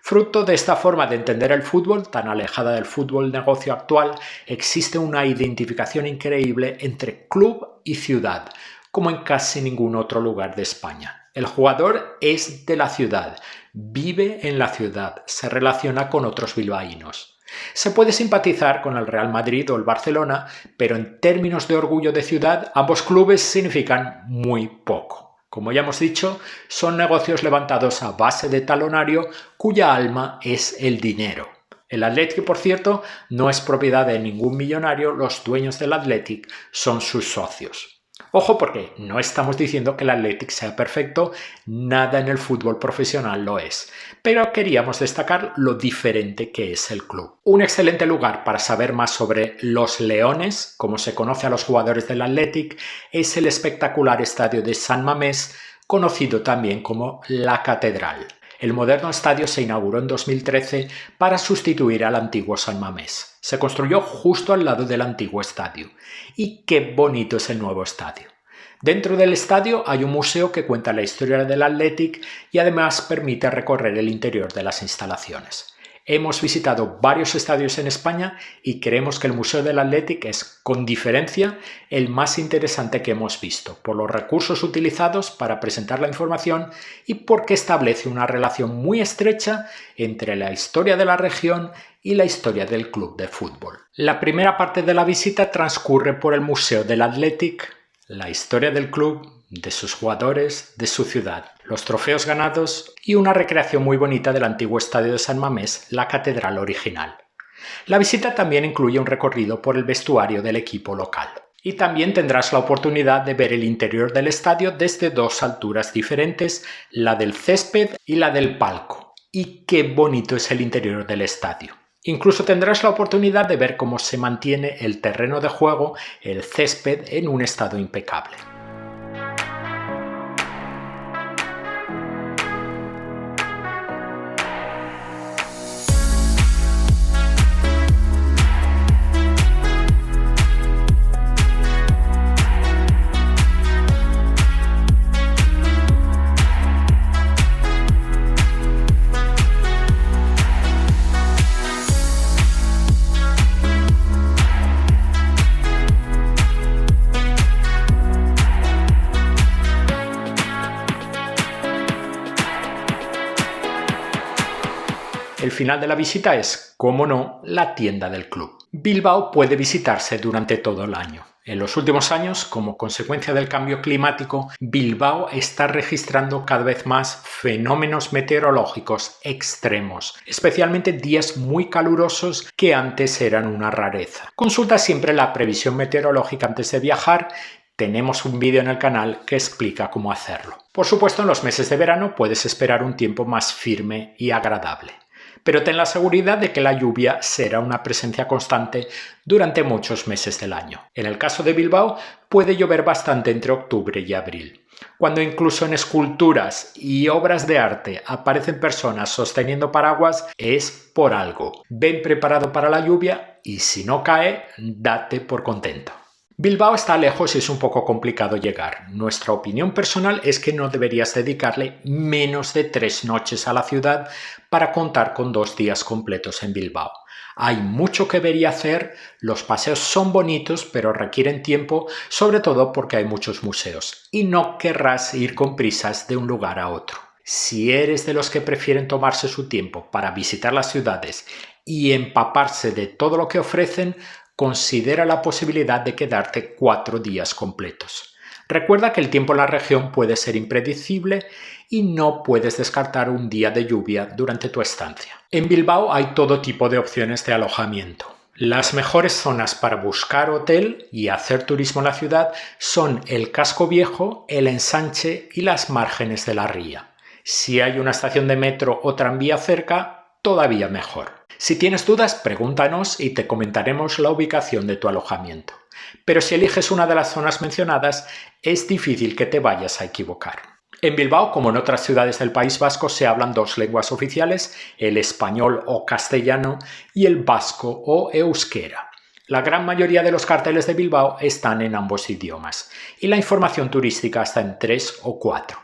Fruto de esta forma de entender el fútbol, tan alejada del fútbol negocio actual, existe una identificación increíble entre club y ciudad, como en casi ningún otro lugar de España. El jugador es de la ciudad, vive en la ciudad, se relaciona con otros bilbaínos. Se puede simpatizar con el Real Madrid o el Barcelona, pero en términos de orgullo de ciudad, ambos clubes significan muy poco. Como ya hemos dicho, son negocios levantados a base de talonario cuya alma es el dinero. El Athletic, por cierto, no es propiedad de ningún millonario, los dueños del Athletic son sus socios. Ojo, porque no estamos diciendo que el Athletic sea perfecto, nada en el fútbol profesional lo es, pero queríamos destacar lo diferente que es el club. Un excelente lugar para saber más sobre los Leones, como se conoce a los jugadores del Athletic, es el espectacular estadio de San Mamés, conocido también como La Catedral. El moderno estadio se inauguró en 2013 para sustituir al antiguo San Mamés. Se construyó justo al lado del antiguo estadio. Y qué bonito es el nuevo estadio. Dentro del estadio hay un museo que cuenta la historia del Athletic y además permite recorrer el interior de las instalaciones. Hemos visitado varios estadios en España y creemos que el Museo del Athletic es, con diferencia, el más interesante que hemos visto, por los recursos utilizados para presentar la información y porque establece una relación muy estrecha entre la historia de la región y la historia del club de fútbol. La primera parte de la visita transcurre por el Museo del Athletic, la historia del club, de sus jugadores, de su ciudad, los trofeos ganados y una recreación muy bonita del antiguo estadio de San Mamés, la catedral original. La visita también incluye un recorrido por el vestuario del equipo local. Y también tendrás la oportunidad de ver el interior del estadio desde dos alturas diferentes, la del césped y la del palco. Y qué bonito es el interior del estadio. Incluso tendrás la oportunidad de ver cómo se mantiene el terreno de juego, el césped, en un estado impecable. El final de la visita es, como no, la tienda del club. Bilbao puede visitarse durante todo el año. En los últimos años, como consecuencia del cambio climático, Bilbao está registrando cada vez más fenómenos meteorológicos extremos, especialmente días muy calurosos que antes eran una rareza. Consulta siempre la previsión meteorológica antes de viajar. Tenemos un vídeo en el canal que explica cómo hacerlo. Por supuesto, en los meses de verano puedes esperar un tiempo más firme y agradable. pero ten la seguridad de que la lluvia será una presencia constante durante muchos meses del año. En el caso de Bilbao, puede llover bastante entre octubre y abril. Cuando incluso en esculturas y obras de arte aparecen personas sosteniendo paraguas, es por algo. Ven preparado para la lluvia y si no cae, date por contento. Bilbao está lejos y es un poco complicado llegar. Nuestra opinión personal es que no deberías dedicarle menos de 3 noches a la ciudad para contar con 2 días completos en Bilbao. Hay mucho que ver y hacer, los paseos son bonitos pero requieren tiempo, sobre todo porque hay muchos museos y no querrás ir con prisas de un lugar a otro. Si eres de los que prefieren tomarse su tiempo para visitar las ciudades y empaparse de todo lo que ofrecen, considera la posibilidad de quedarte 4 días completos. Recuerda que el tiempo en la región puede ser impredecible y no puedes descartar un día de lluvia durante tu estancia. En Bilbao hay todo tipo de opciones de alojamiento. Las mejores zonas para buscar hotel y hacer turismo en la ciudad son el Casco Viejo, el Ensanche y las márgenes de la ría. Si hay una estación de metro o tranvía cerca, todavía mejor. Si tienes dudas, pregúntanos y te comentaremos la ubicación de tu alojamiento. Pero si eliges una de las zonas mencionadas, es difícil que te vayas a equivocar. En Bilbao, como en otras ciudades del País Vasco, se hablan 2 lenguas oficiales, el español o castellano y el vasco o euskera. La gran mayoría de los carteles de Bilbao están en ambos idiomas y la información turística está en 3 o 4.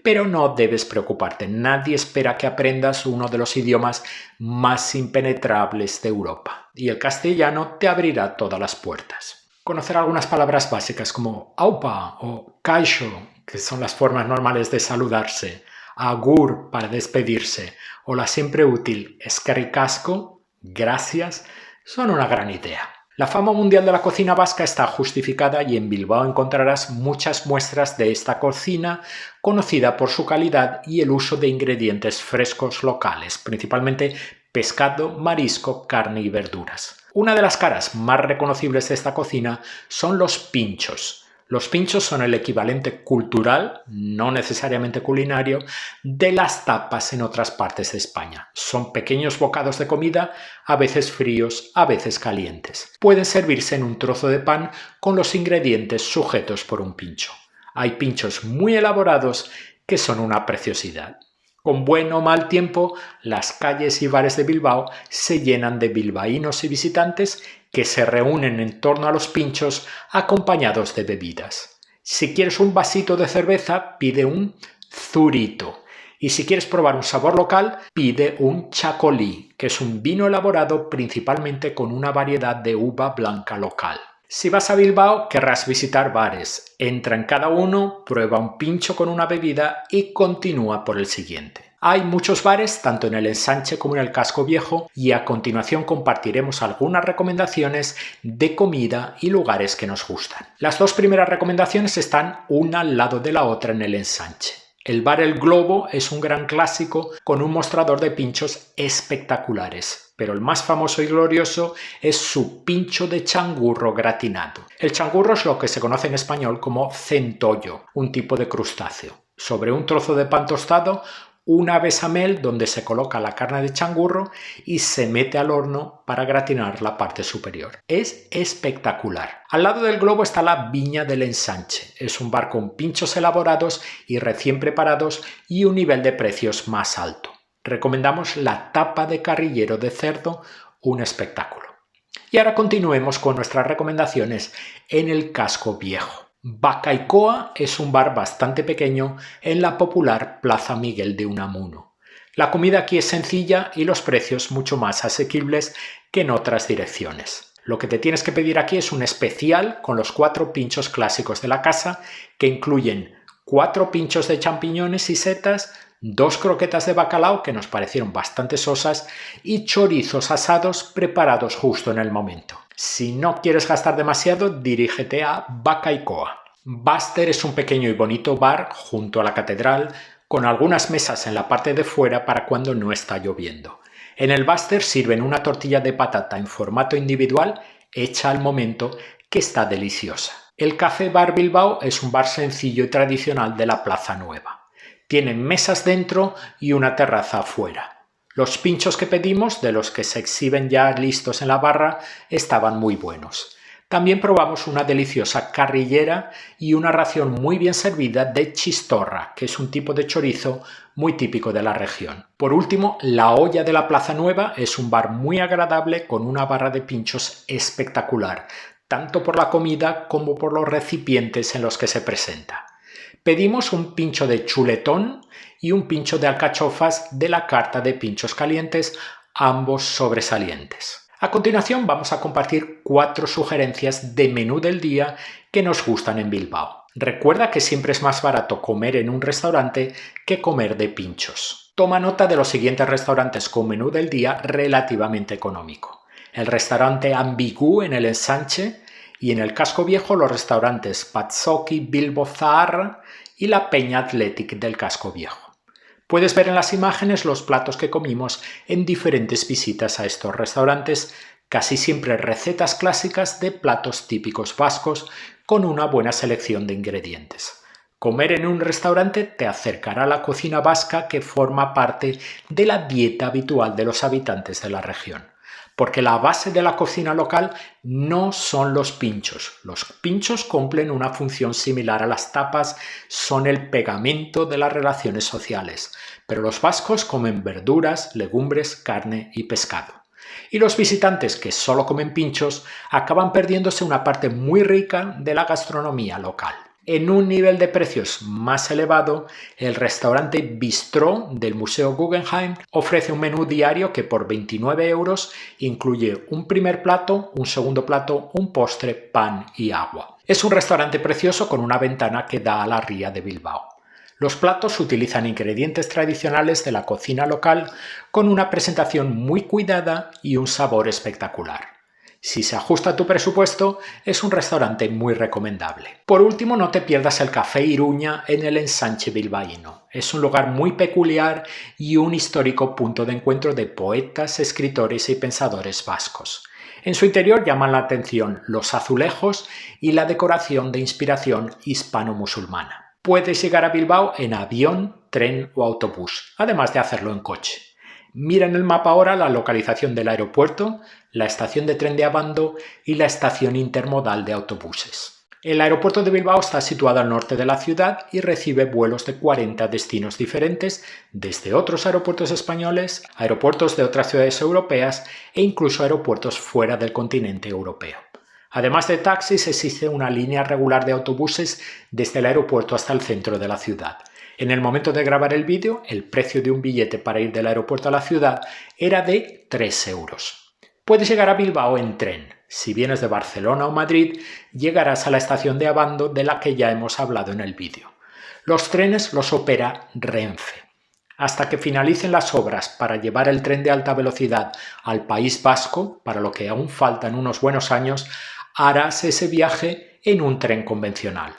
Pero no debes preocuparte, nadie espera que aprendas uno de los idiomas más impenetrables de Europa y el castellano te abrirá todas las puertas. Conocer algunas palabras básicas como aupa o kaixo, que son las formas normales de saludarse, agur para despedirse o la siempre útil eskerrik asko, gracias, son una gran idea. La fama mundial de la cocina vasca está justificada y en Bilbao encontrarás muchas muestras de esta cocina conocida por su calidad y el uso de ingredientes frescos locales, principalmente pescado, marisco, carne y verduras. Una de las caras más reconocibles de esta cocina son los pinchos. Los pinchos son el equivalente cultural, no necesariamente culinario, de las tapas en otras partes de España. Son pequeños bocados de comida, a veces fríos, a veces calientes. Pueden servirse en un trozo de pan con los ingredientes sujetos por un pincho. Hay pinchos muy elaborados que son una preciosidad. Con buen o mal tiempo, las calles y bares de Bilbao se llenan de bilbaínos y visitantes que se reúnen en torno a los pinchos acompañados de bebidas. Si quieres un vasito de cerveza, pide un zurito. Y si quieres probar un sabor local, pide un chacolí, que es un vino elaborado principalmente con una variedad de uva blanca local. Si vas a Bilbao, querrás visitar bares. Entra en cada uno, prueba un pincho con una bebida y continúa por el siguiente. Hay muchos bares, tanto en el Ensanche como en el Casco Viejo, y a continuación compartiremos algunas recomendaciones de comida y lugares que nos gustan. Las 2 primeras recomendaciones están una al lado de la otra en el Ensanche. El bar El Globo es un gran clásico con un mostrador de pinchos espectaculares, pero el más famoso y glorioso es su pincho de changurro gratinado. El changurro es lo que se conoce en español como centollo, un tipo de crustáceo. Sobre un trozo de pan tostado, una besamel donde se coloca la carne de changurro y se mete al horno para gratinar la parte superior. Es espectacular. Al lado del Globo está la Viña del Ensanche. Es un bar con pinchos elaborados y recién preparados y un nivel de precios más alto. Recomendamos la tapa de carrillero de cerdo, un espectáculo. Y ahora continuemos con nuestras recomendaciones en el Casco Viejo. Bacaikoa es un bar bastante pequeño en la popular Plaza Miguel de Unamuno. La comida aquí es sencilla y los precios mucho más asequibles que en otras direcciones. Lo que te tienes que pedir aquí es un especial con los 4 pinchos clásicos de la casa, que incluyen 4 pinchos de champiñones y setas, 2 croquetas de bacalao que nos parecieron bastante sosas y chorizos asados preparados justo en el momento. Si no quieres gastar demasiado, dirígete a Bacaikoa. Baster es un pequeño y bonito bar junto a la catedral con algunas mesas en la parte de fuera para cuando no está lloviendo. En el Baster sirven una tortilla de patata en formato individual hecha al momento que está deliciosa. El Café Bar Bilbao es un bar sencillo y tradicional de la Plaza Nueva. Tienen mesas dentro y una terraza afuera. Los pinchos que pedimos, de los que se exhiben ya listos en la barra, estaban muy buenos. También probamos una deliciosa carrillera y una ración muy bien servida de chistorra, que es un tipo de chorizo muy típico de la región. Por último, La Olla de la Plaza Nueva es un bar muy agradable con una barra de pinchos espectacular, tanto por la comida como por los recipientes en los que se presenta. Pedimos un pincho de chuletón y un pincho de alcachofas de la carta de pinchos calientes, ambos sobresalientes. A continuación vamos a compartir 4 sugerencias de menú del día que nos gustan en Bilbao. Recuerda que siempre es más barato comer en un restaurante que comer de pinchos. Toma nota de los siguientes restaurantes con menú del día relativamente económico. El restaurante Ambigu en el Ensanche y en el Casco Viejo los restaurantes Pazzoki Bilbo Zaharra y la Peña Athletic del Casco Viejo. Puedes ver en las imágenes los platos que comimos en diferentes visitas a estos restaurantes, casi siempre recetas clásicas de platos típicos vascos con una buena selección de ingredientes. Comer en un restaurante te acercará a la cocina vasca que forma parte de la dieta habitual de los habitantes de la región. Porque la base de la cocina local no son los pinchos. Los pinchos cumplen una función similar a las tapas, son el pegamento de las relaciones sociales. Pero los vascos comen verduras, legumbres, carne y pescado. Y los visitantes que solo comen pinchos acaban perdiéndose una parte muy rica de la gastronomía local. En un nivel de precios más elevado, el restaurante Bistró del Museo Guggenheim ofrece un menú diario que por 29 € incluye un primer plato, un segundo plato, un postre, pan y agua. Es un restaurante precioso con una ventana que da a la ría de Bilbao. Los platos utilizan ingredientes tradicionales de la cocina local con una presentación muy cuidada y un sabor espectacular. Si se ajusta a tu presupuesto, es un restaurante muy recomendable. Por último, no te pierdas el Café Iruña en el Ensanche bilbaíno. Es un lugar muy peculiar y un histórico punto de encuentro de poetas, escritores y pensadores vascos. En su interior llaman la atención los azulejos y la decoración de inspiración hispano-musulmana. Puedes llegar a Bilbao en avión, tren o autobús, además de hacerlo en coche. Mira en el mapa ahora la localización del aeropuerto, la estación de tren de Abando y la estación intermodal de autobuses. El aeropuerto de Bilbao está situado al norte de la ciudad y recibe vuelos de 40 destinos diferentes desde otros aeropuertos españoles, aeropuertos de otras ciudades europeas e incluso aeropuertos fuera del continente europeo. Además de taxis, existe una línea regular de autobuses desde el aeropuerto hasta el centro de la ciudad. En el momento de grabar el vídeo, el precio de un billete para ir del aeropuerto a la ciudad era de 3 €. Puedes llegar a Bilbao en tren. Si vienes de Barcelona o Madrid, llegarás a la estación de Abando de la que ya hemos hablado en el vídeo. Los trenes los opera Renfe. Hasta que finalicen las obras para llevar el tren de alta velocidad al País Vasco, para lo que aún faltan unos buenos años, harás ese viaje en un tren convencional.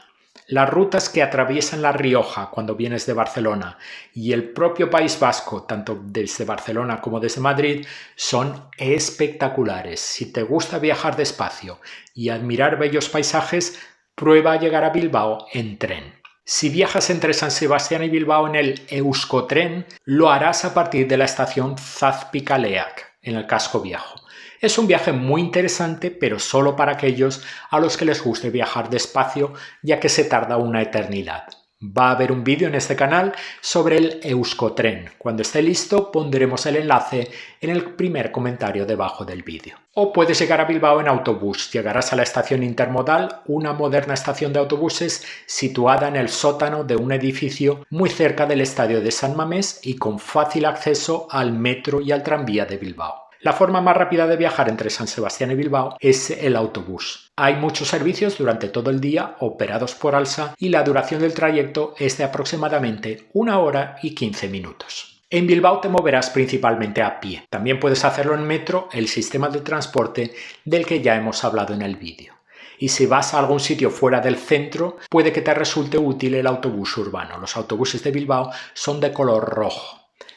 Las rutas que atraviesan La Rioja cuando vienes de Barcelona y el propio País Vasco, tanto desde Barcelona como desde Madrid, son espectaculares. Si te gusta viajar despacio y admirar bellos paisajes, prueba a llegar a Bilbao en tren. Si viajas entre San Sebastián y Bilbao en el Euskotren, lo harás a partir de la estación Zazpikaleak, en el Casco Viejo. Es un viaje muy interesante, pero solo para aquellos a los que les guste viajar despacio, ya que se tarda una eternidad. Va a haber un vídeo en este canal sobre el Euskotren. Cuando esté listo pondremos el enlace en el primer comentario debajo del vídeo. O puedes llegar a Bilbao en autobús. Llegarás a la estación intermodal, una moderna estación de autobuses situada en el sótano de un edificio muy cerca del estadio de San Mamés y con fácil acceso al metro y al tranvía de Bilbao. La forma más rápida de viajar entre San Sebastián y Bilbao es el autobús. Hay muchos servicios durante todo el día operados por Alsa y la duración del trayecto es de aproximadamente 1 hora y 15 minutos. En Bilbao te moverás principalmente a pie. También puedes hacerlo en metro, el sistema de transporte del que ya hemos hablado en el vídeo. Y si vas a algún sitio fuera del centro, puede que te resulte útil el autobús urbano. Los autobuses de Bilbao son de color rojo.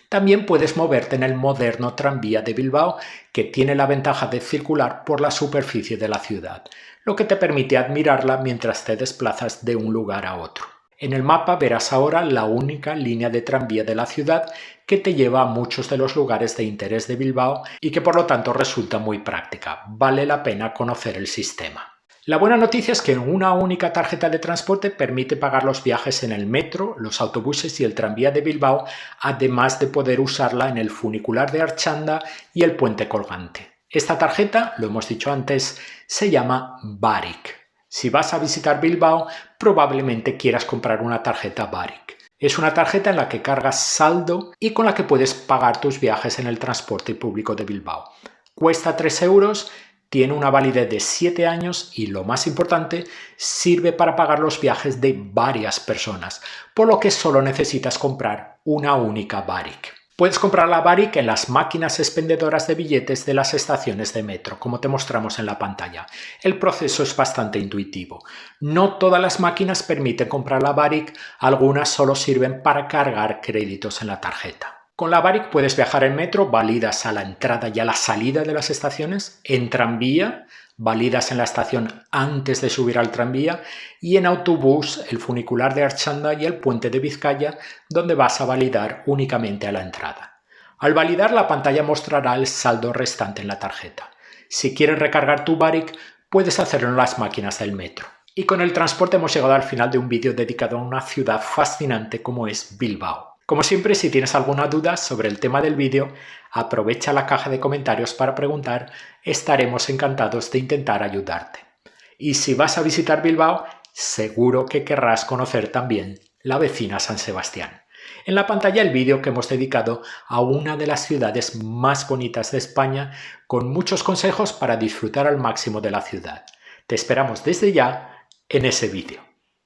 También puedes moverte en el moderno tranvía de Bilbao, que tiene la ventaja de circular por la superficie de la ciudad, lo que te permite admirarla mientras te desplazas de un lugar a otro. En el mapa verás ahora la única línea de tranvía de la ciudad que te lleva a muchos de los lugares de interés de Bilbao y que por lo tanto resulta muy práctica. Vale la pena conocer el sistema. La buena noticia es que una única tarjeta de transporte permite pagar los viajes en el metro, los autobuses y el tranvía de Bilbao, además de poder usarla en el funicular de Artxanda y el puente colgante. Esta tarjeta, lo hemos dicho antes, se llama Barik. Si vas a visitar Bilbao, probablemente quieras comprar una tarjeta Barik. Es una tarjeta en la que cargas saldo y con la que puedes pagar tus viajes en el transporte público de Bilbao. Cuesta 3 euros, tiene una validez de 7 años y, lo más importante, sirve para pagar los viajes de varias personas, por lo que solo necesitas comprar una única Barik. Puedes comprar la Barik en las máquinas expendedoras de billetes de las estaciones de metro, como te mostramos en la pantalla. El proceso es bastante intuitivo. No todas las máquinas permiten comprar la Barik, algunas solo sirven para cargar créditos en la tarjeta. Con la Barik puedes viajar en metro, válidas a la entrada y a la salida de las estaciones, en tranvía, válidas en la estación antes de subir al tranvía, y en autobús, el funicular de Artxanda y el puente de Vizcaya, donde vas a validar únicamente a la entrada. Al validar, la pantalla mostrará el saldo restante en la tarjeta. Si quieres recargar tu Barik, puedes hacerlo en las máquinas del metro. Y con el transporte hemos llegado al final de un vídeo dedicado a una ciudad fascinante como es Bilbao. Como siempre, si tienes alguna duda sobre el tema del vídeo, aprovecha la caja de comentarios para preguntar, estaremos encantados de intentar ayudarte. Y si vas a visitar Bilbao, seguro que querrás conocer también la vecina San Sebastián. En la pantalla el vídeo que hemos dedicado a una de las ciudades más bonitas de España, con muchos consejos para disfrutar al máximo de la ciudad. Te esperamos desde ya en ese vídeo.